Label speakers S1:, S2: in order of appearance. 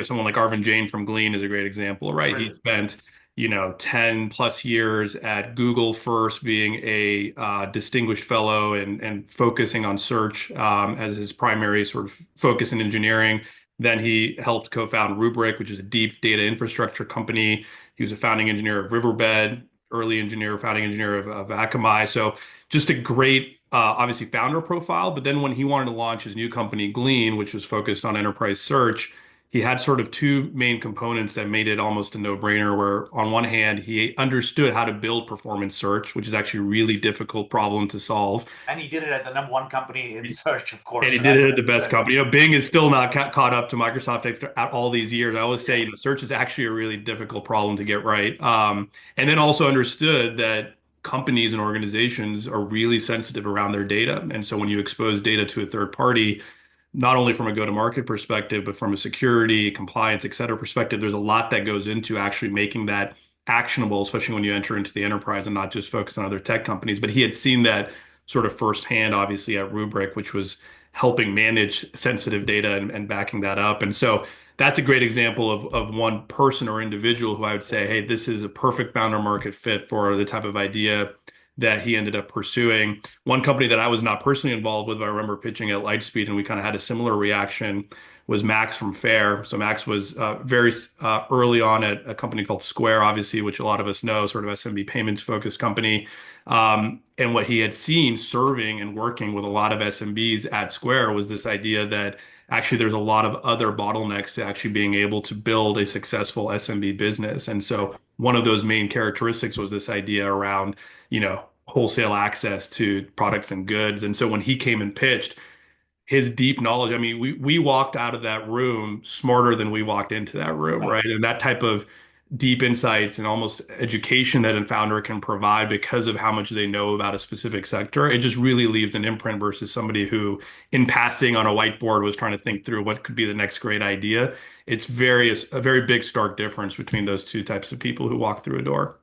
S1: someone like Arvin Jain from Glean is a great example, right? He
S2: Brilliant.
S1: spent 10 plus years at Google first, being a distinguished fellow and focusing on search as his primary sort of focus in engineering. Then he helped co-found Rubrik, which is a deep data infrastructure company. He was a founding engineer of Riverbed, early engineer, founding engineer of Akamai. So just a great, obviously, founder profile. But then when he wanted to launch his new company, Glean, which was focused on enterprise search, he had sort of two main components that made it almost a no-brainer, where on one hand, he understood how to build performance search, which is actually a really difficult problem to solve.
S2: And he did it at the number one company in search, of
S1: And
S2: course.
S1: he
S2: And
S1: did
S2: I
S1: it
S2: can
S1: at the best
S2: understand.
S1: company. Bing is still not caught up to Microsoft after all these years. I always say,
S2: Yeah.
S1: search is actually a really difficult problem to get right. And then also understood that companies and organizations are really sensitive around their data. And so when you expose data to a third party, not only from a go-to-market perspective, but from a security, compliance, et cetera perspective, there's a lot that goes into actually making that actionable, especially when you enter into the enterprise and not just focus on other tech companies. But he had seen that sort of firsthand, obviously, at Rubrik, which was helping manage sensitive data and backing that up. And so that's a great example of one person or individual who I would say, hey, this is a perfect founder market fit for the type of idea that he ended up pursuing. One company that I was not personally involved with, but I remember pitching at Lightspeed, and we kind of had a similar reaction, was Max from Fair. So Max was very early on at a company called Square, obviously, which a lot of us know, sort of SMB payments focused company. And what he had seen serving and working with a lot of SMBs at Square was this idea that actually there's a lot of other bottlenecks to actually being able to build a successful SMB business. And so one of those main characteristics was this idea around, wholesale access to products and goods. And so when he came and pitched, his deep knowledge. I mean, we walked out of that room smarter than we walked into that room,
S2: Right.
S1: right? And that type of deep insights and almost education that a founder can provide because of how much they know about a specific sector, it just really leaves an imprint versus somebody who, in passing on a whiteboard, was trying to think through what could be the next great idea. It's a very big stark difference between those two types of people who walk through a door.